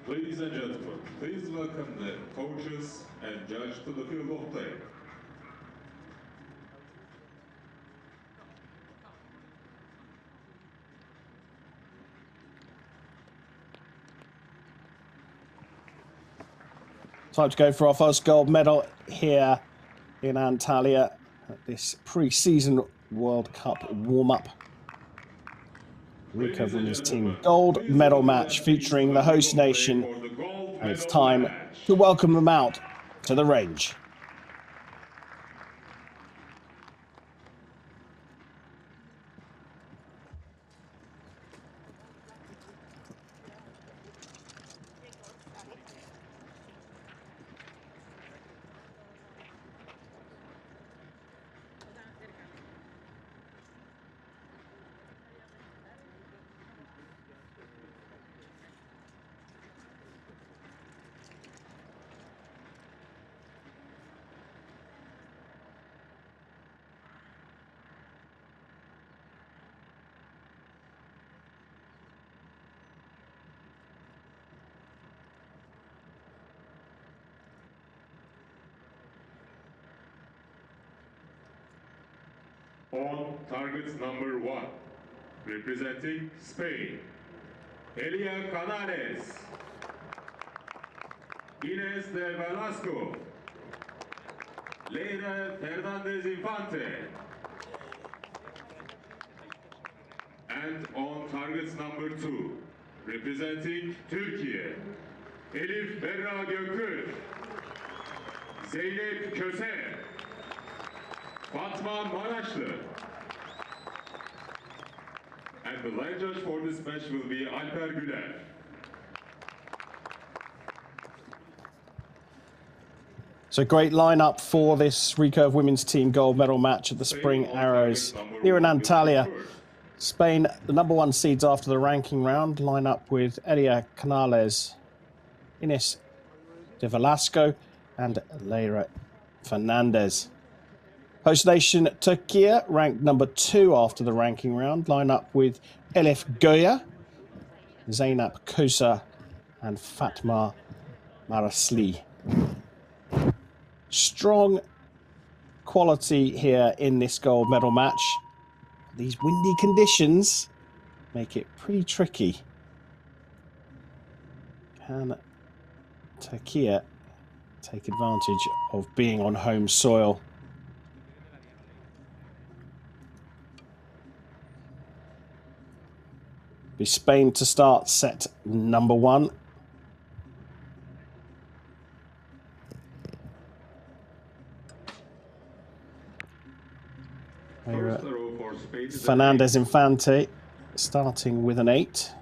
Ladies and gentlemen, please welcome the coaches and judge to the field of play. Time to go for our first gold medal here in Antalya at this pre-season World Cup warm-up. Recurve Women's Team gold medal match featuring the host nation, and it's time to welcome them out to the range. On target number 1, representing Spain, Elia Canales, Ines de Velasco, Leira Fernandez Infante, and on target number 2, representing Türkiye, Elif Berra Gökür, Zeynep Köse, Fatma Maraşlı. And the line judge for this match will be Alper Güler. So great lineup for this Recurve Women's Team gold medal match at the Spring Arrows here in Antalya. Spain, the #1 seeds after the ranking round, line up with Elia Canales, Ines de Velasco and Leira Fernandez. Host nation Türkiye, ranked #2 after the ranking round, line up with Elif Goya, Zeynep Kosa and Fatma Marasli. Strong quality here in this gold medal match. These windy conditions make it pretty tricky. Can Türkiye take advantage of being on home soil? Be Spain to start set #1. Fernandez Infante starting with an 8.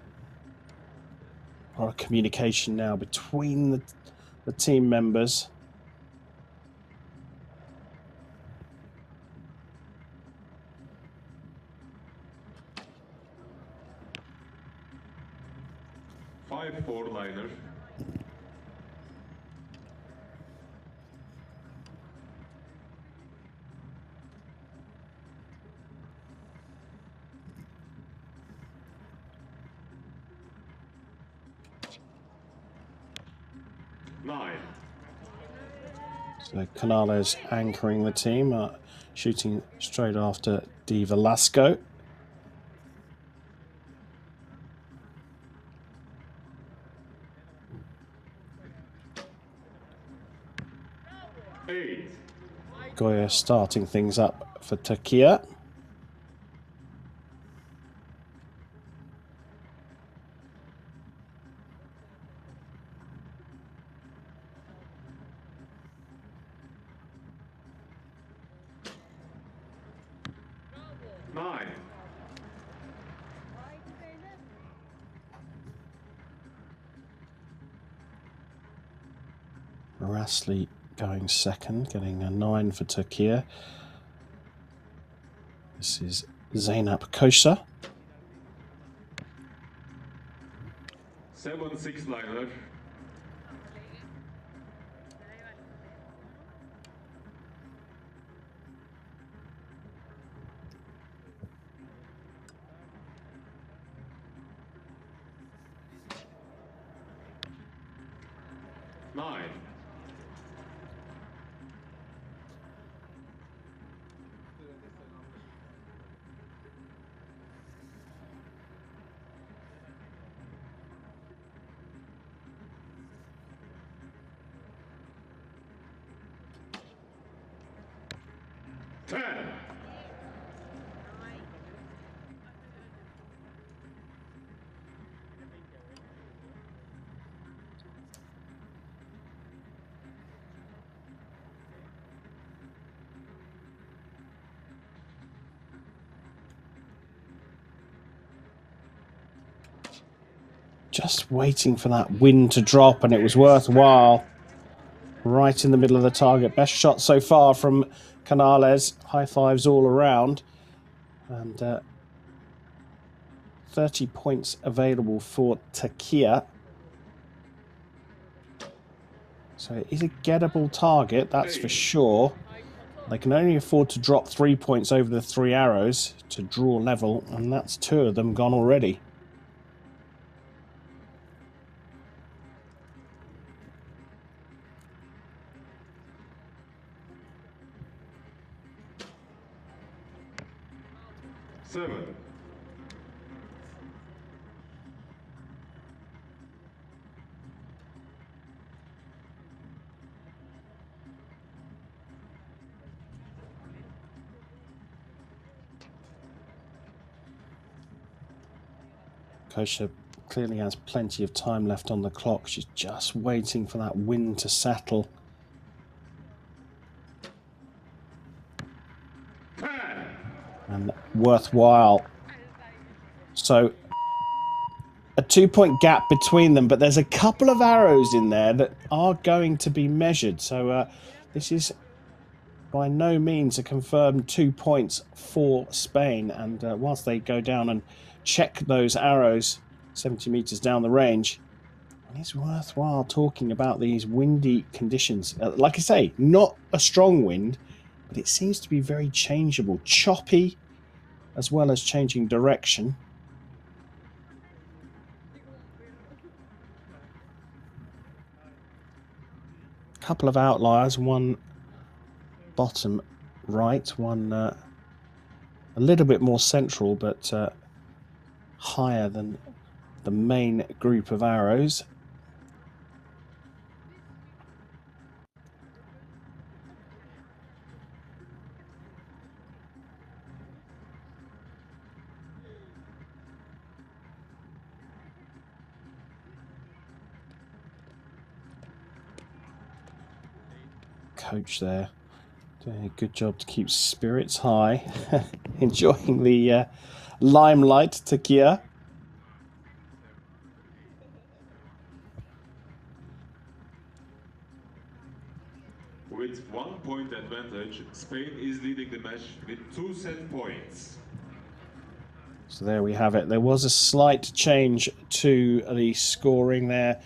A lot of communication now between the team members. Five four-liner. So Canales anchoring the team, shooting straight after De Velasco. Goya starting things up for Türkiye. Marasli going second, getting a 9 for Türkiye. This is Zeynep Kosa. 7-6-liner. 9. Just waiting for that wind to drop, and it was worthwhile. Right in the middle of the target. Best shot so far from Canales. High fives all around. And 30 points available for Turkiye. So it is a gettable target, that's for sure. They can only afford to drop 3 points over the 3 arrows to draw level, and that's 2 of them gone already. Seven. Kosha clearly has plenty of time left on the clock. She's just waiting for that wind to settle. And worthwhile. So a 2-point gap between them, but there's a couple of arrows in there that are going to be measured. So this is by no means a confirmed 2 points for Spain. And whilst they go down and check those arrows 70 meters down the range, it's worthwhile talking about these windy conditions. Like I say, not a strong wind, but it seems to be very changeable, choppy, as well as changing direction. A couple of outliers, one bottom right, one a little bit more central, but higher than the main group of arrows. Coach there doing a good job to keep spirits high, enjoying the limelight, Turkiye. With 1 point advantage, Spain is leading the match with 2 set points. So there we have it. There was a slight change to the scoring there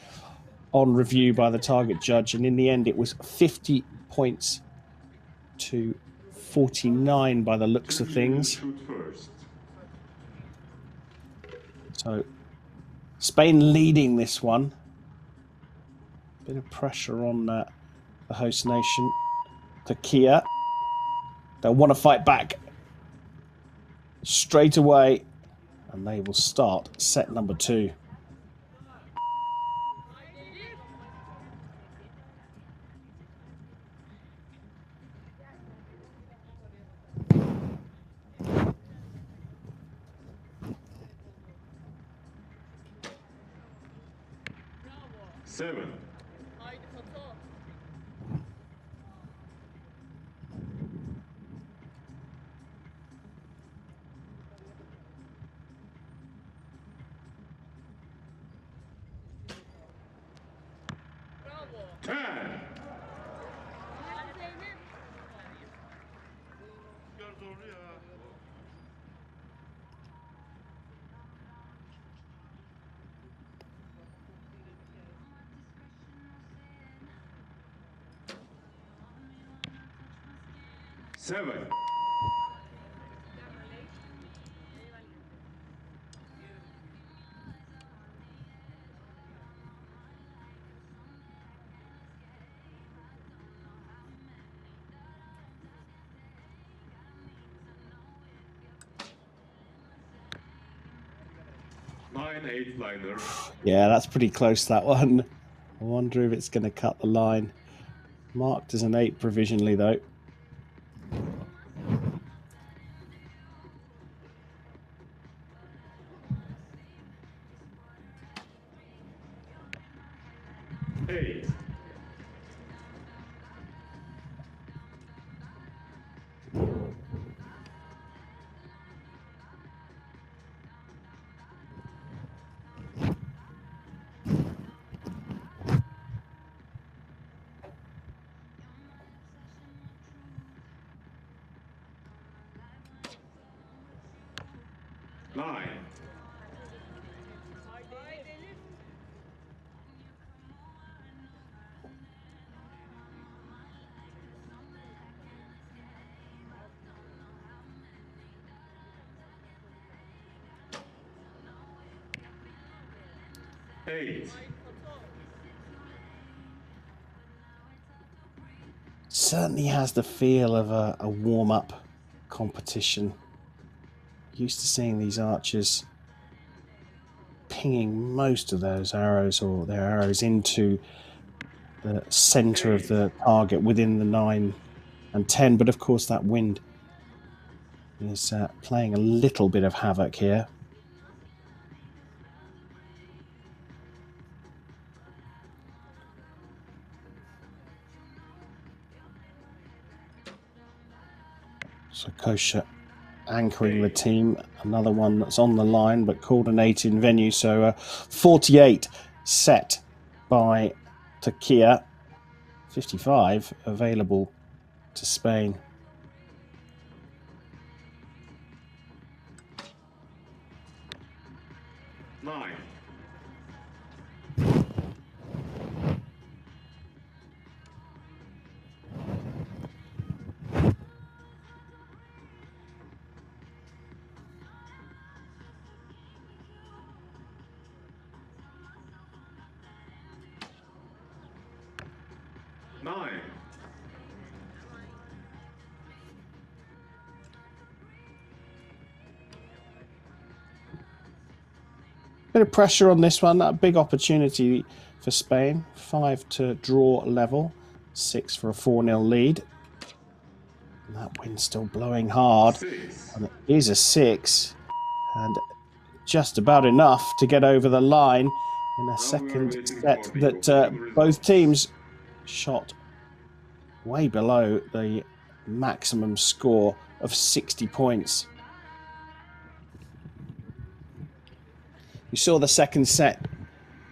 on review by the target judge, and in the end it was 50 points to 49 by the looks of things. So Spain leading this one. Bit of pressure on the host nation, Turkiye. They'll want to fight back straight away, and they will start set number 2. Seven. 10. Seven. 9-8 liner. Yeah, that's pretty close, that one. I wonder if it's going to cut the line. Marked as an 8 provisionally, though. Eight. Nine. Eight. Certainly has the feel of a warm-up competition. Used to seeing these archers pinging most of those arrows, or their arrows, into the center of the target within the 9 and 10, but of course that wind is playing a little bit of havoc here. So Kosher anchoring the team, another one that's on the line but called an 8 in venue. So 48 set by Turkey, 55 available to Spain. Nine. Nine. Bit of pressure on this one. A big opportunity for Spain. 5 to draw level, 6 for a 4-0 lead. And that wind's still blowing hard. 6. And it is a 6, and just about enough to get over the line in a second set that both teams shot way below the maximum score of 60 points. You saw the second set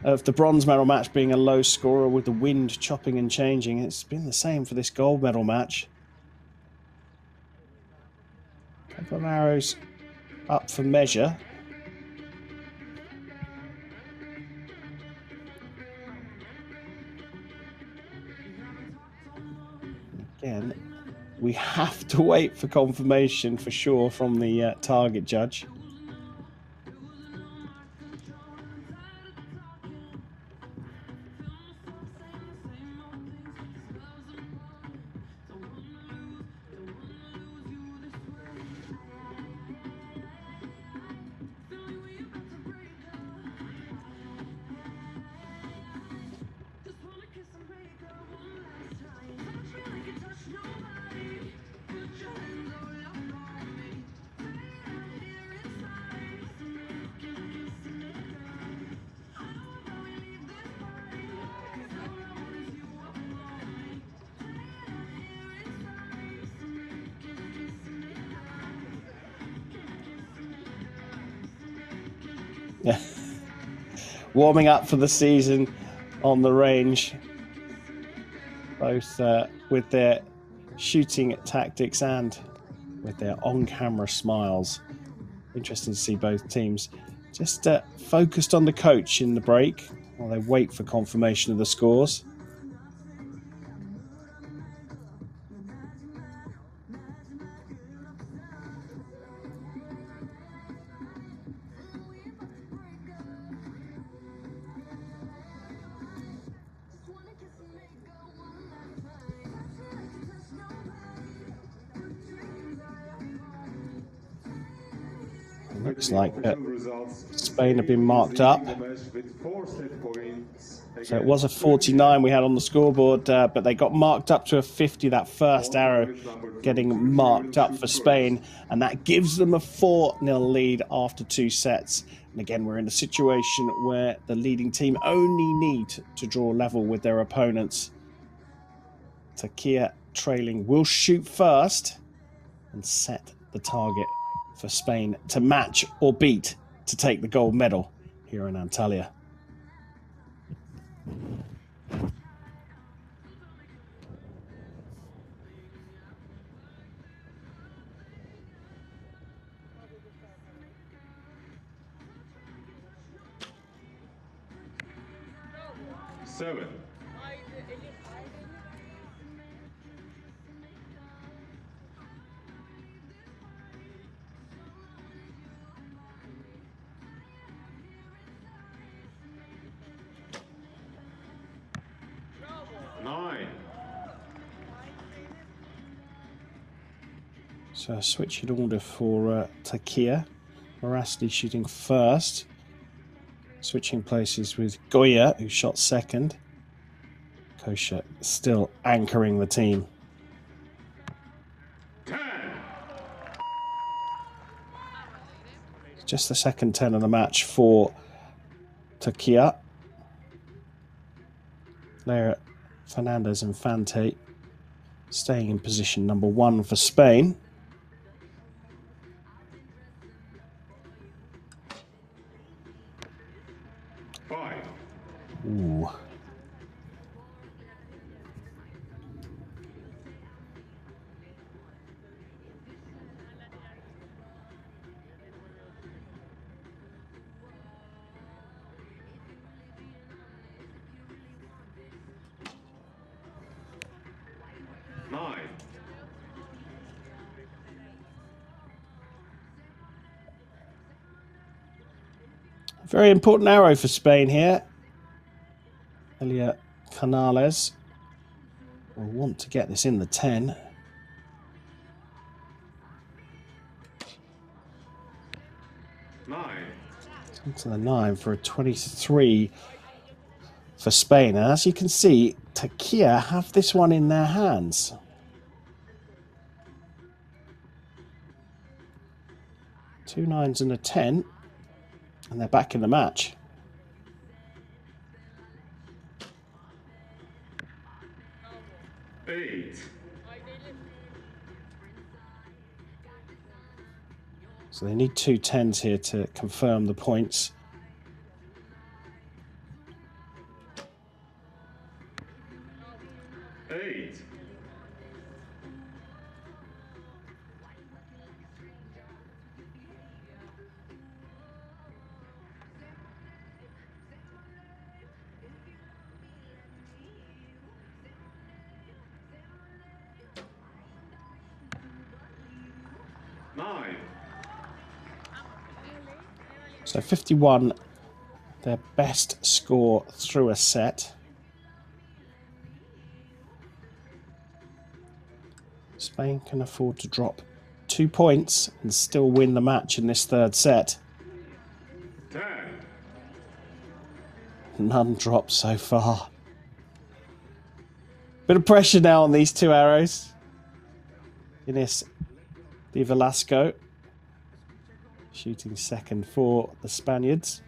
of the bronze medal match being a low scorer with the wind chopping and changing. It's been the same for this gold medal match. A couple of arrows up for measure. Again, we have to wait for confirmation for sure from the target judge. Yeah, warming up for the season on the range, both with their shooting tactics and with their on-camera smiles. Interesting to see both teams just focused on the coach in the break while they wait for confirmation of the scores. Looks like Spain have been marked up. So it was a 49 we had on the scoreboard, but they got marked up to a 50, that first arrow getting marked up for Spain, and that gives them a 4-0 lead after 2 sets. And again, we're in a situation where the leading team only need to draw level with their opponents. Türkiye trailing will shoot first and set the target for Spain to match or beat to take the gold medal here in Antalya. Seven. 9. So a switch in order for Türkiye. Morasti shooting first. Switching places with Goya, who shot second. Kosha still anchoring the team. 10. Just the second 10 of the match for Türkiye. Lea Fernandez and Fante staying in position number 1 for Spain. 5. Ooh. Very important arrow for Spain here. Elia Canales will want to get this in the 10. Into the 9 for a 23 for Spain. And as you can see, Türkiye have this one in their hands. Two 9s and a 10. And they're back in the match. So they need 2 10s here to confirm the points. So 51, their best score through a set. Spain can afford to drop 2 points and still win the match in this third set. 10. None dropped so far. Bit of pressure now on these 2 arrows. Ines Di Velasco shooting second for the Spaniards.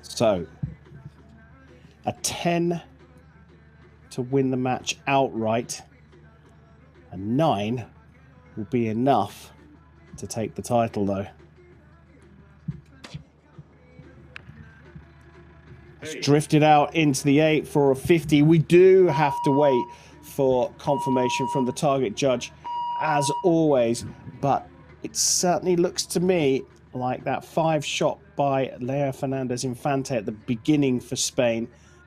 So, a 10 to win the match outright. A 9 will be enough to take the title, though. It's drifted out into the 8 for a 50. We do have to wait for confirmation from the target judge, as always. But it certainly looks to me like that 5 shot by Lea Fernandez Infante at the beginning for Spain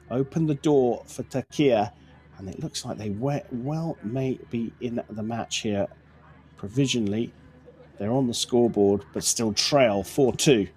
opened the door for Türkiye, and it looks like they well may be in the match here. Provisionally, they're on the scoreboard, but still trail 4-2.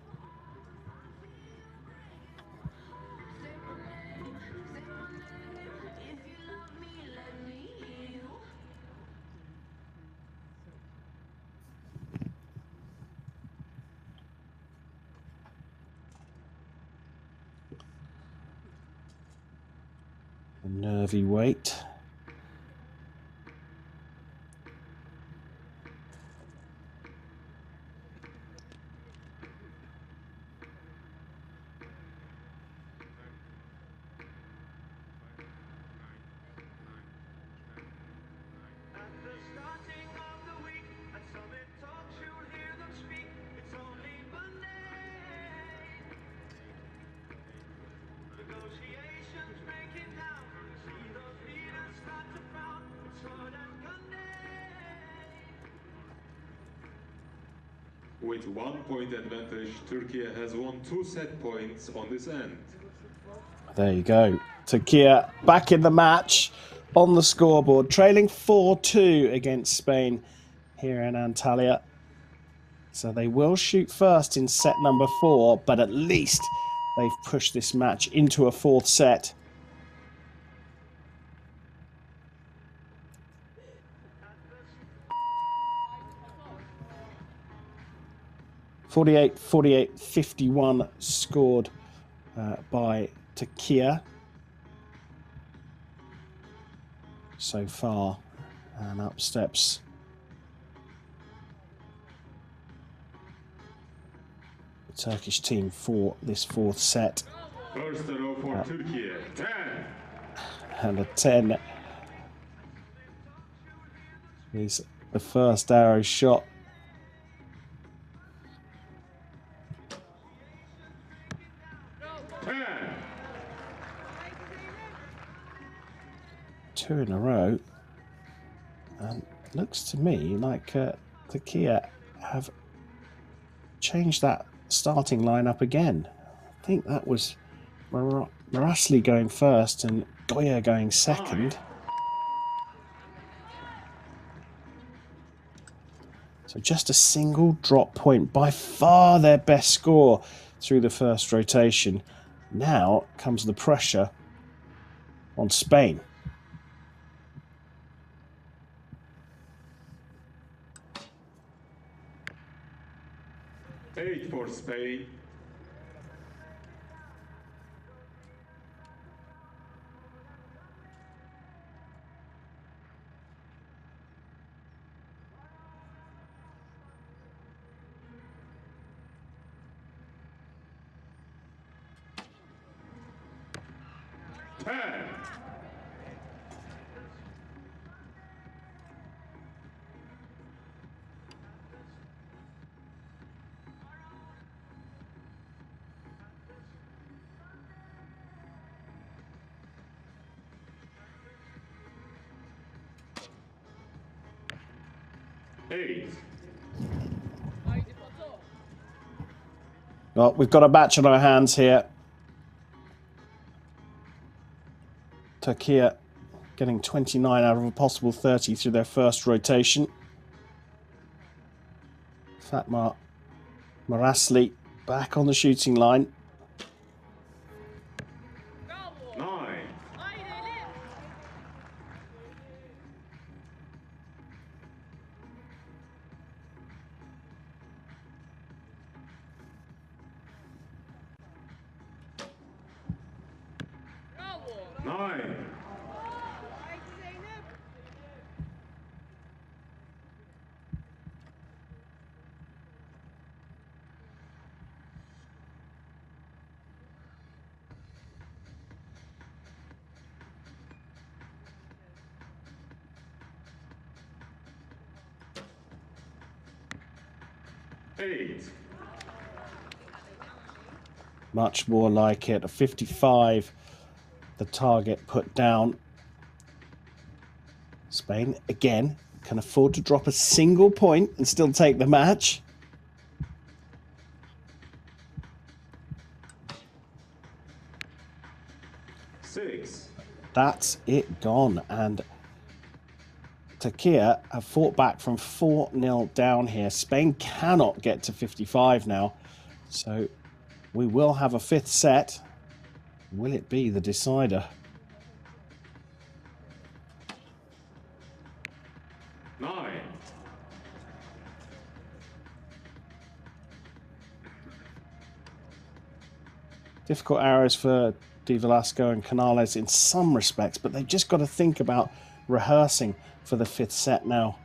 A nervy wait. With 1 point advantage, Turkey has won 2 set points on this end. There you go. Türkiye back in the match on the scoreboard, trailing 4-2 against Spain here in Antalya. So they will shoot first in set number 4, but at least they've pushed this match into a 4th set. (48-48, 51) scored by Türkiye so far, and up steps the Turkish team for this 4th set. First arrow for Türkiye, 10. And a 10 is the first arrow shot. Two in a row, and looks to me like Türkiye have changed that starting lineup again. I think that was Marasli going first and Goya going second. So just a single drop point, by far their best score through the first rotation. Now comes the pressure on Spain. Eight for Spain. Well, we've got a match on our hands here. Türkiye getting 29 out of a possible 30 through their first rotation. Fatma Marasli back on the shooting line. 9. Much more like it. A 55, the target put down. Spain, again, can afford to drop a single point and still take the match. That's it gone, and Türkiye have fought back from 4-0 down here. Spain cannot get to 55 now, so we will have a 5th set. Will it be the decider? 9. Difficult arrows for Di Velasco and Canales in some respects, but they've just got to think about rehearsing for the 5th set now.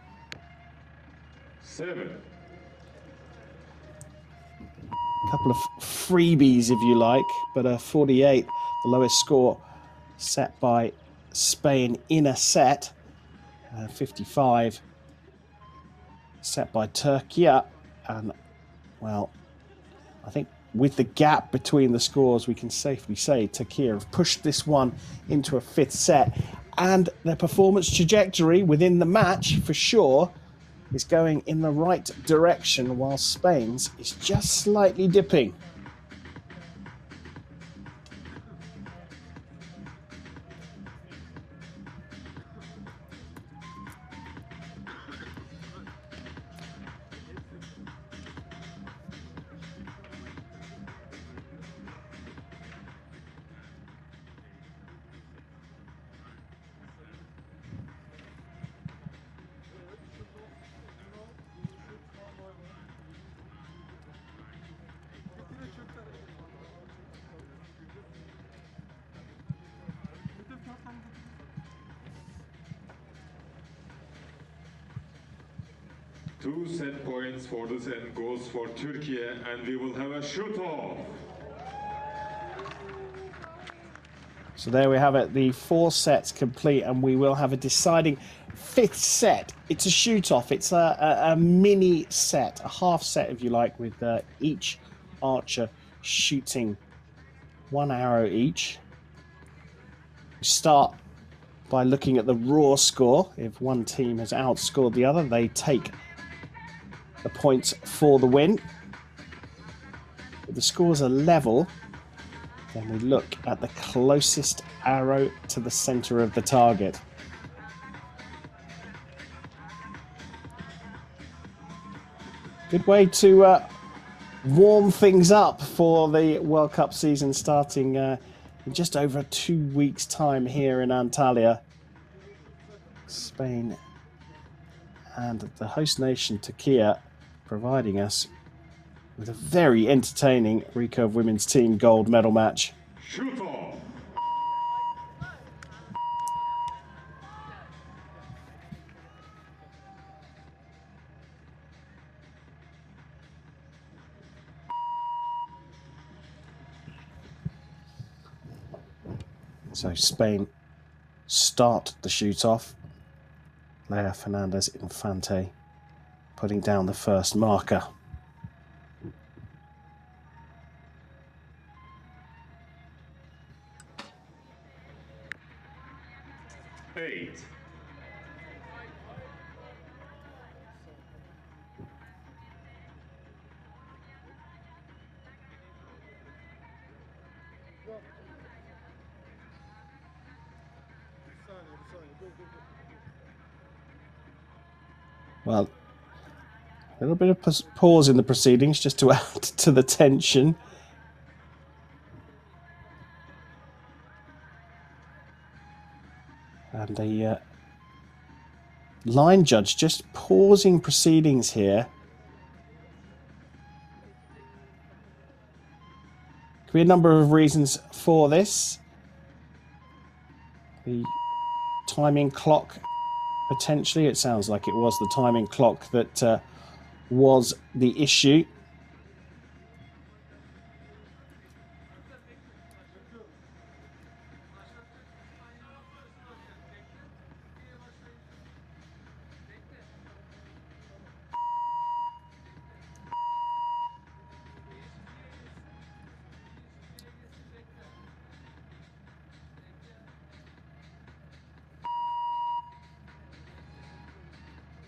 7. A couple of freebies, if you like, but a 48, the lowest score set by Spain in a set. 55 set by Turkey. And, well, I think with the gap between the scores, we can safely say Turkey have pushed this one into a 5th set. And their performance trajectory within the match, for sure, is going in the right direction, while Spain's is just slightly dipping. Two set points for this end goes for Turkey, and we will have a shoot-off. So there we have it, the 4 sets complete, and we will have a deciding 5th set. It's a shoot-off. It's a mini set, a half set, if you like, with each archer shooting 1 arrow each. We start by looking at the raw score. If one team has outscored the other, they take the points for the win. If the scores are level, then we look at the closest arrow to the center of the target. Good way to warm things up for the World Cup season starting in just over 2 weeks' time here in Antalya. Spain and the host nation, Turkey, providing us with a very entertaining recurve women's team gold medal match. Shoot off. So Spain start the shoot-off. Lea Fernandez Infante putting down the first marker. Eight. Well, a little bit of pause in the proceedings just to add to the tension. And the line judge just pausing proceedings here. Could be a number of reasons for this. The timing clock, potentially. It sounds like it was the timing clock that was the issue.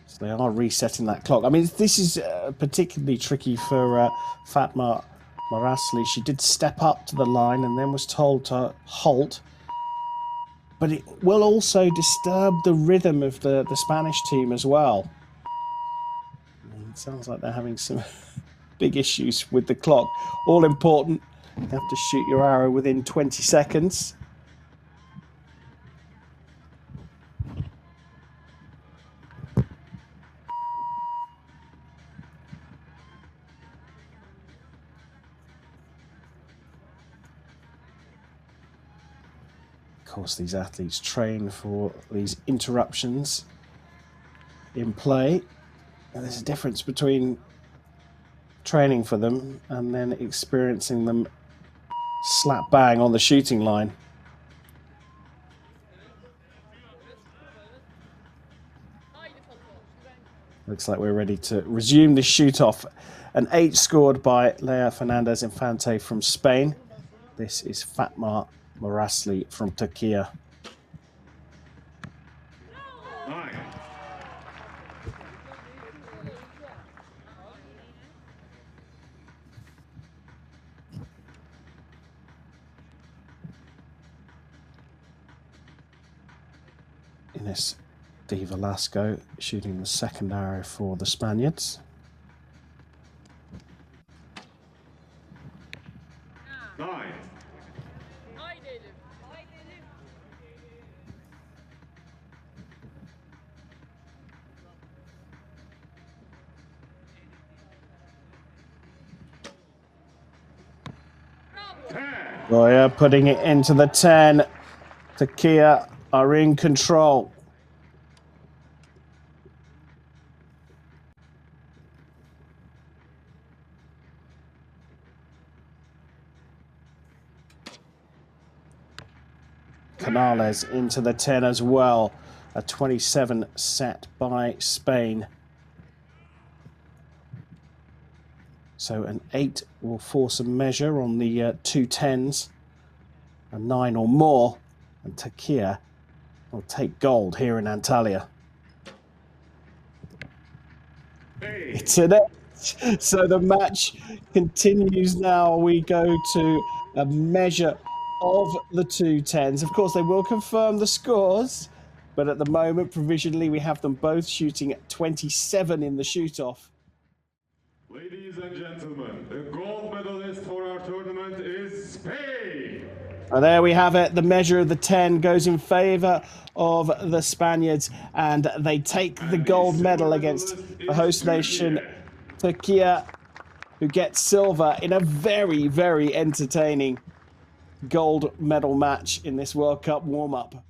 So they are resetting that clock. I mean, this is particularly tricky for Fatma Marasli. She did step up to the line and then was told to halt. But it will also disturb the rhythm of the Spanish team as well. It sounds like they're having some big issues with the clock. All important, you have to shoot your arrow within 20 seconds. course, these athletes train for these interruptions in play. And there's a difference between training for them and then experiencing them slap bang on the shooting line. Looks like we're ready to resume the shoot-off. An 8 scored by Lea Fernandez-Infante from Spain. This is Fatma Morasli from Turkey. Ines Di Velasco shooting the second arrow for the Spaniards. Goya putting it into the 10. Turkey are in control. Canales into the 10 as well. A 27 set by Spain. So an 8 will force a measure on the 2 10s. A 9 or more. And Turkey will take gold here in Antalya. It's an 8. So the match continues now. We go to a measure of the 2 10s. Of course, they will confirm the scores. But at the moment, provisionally, we have them both shooting at 27 in the shoot-off. Ladies and gentlemen, the gold medalist for our tournament is Spain. And there we have it. The measure of the 10 goes in favour of the Spaniards, and they take the gold medal against the host nation, Turkey, who gets silver in a very, very entertaining gold medal match in this World Cup warm-up.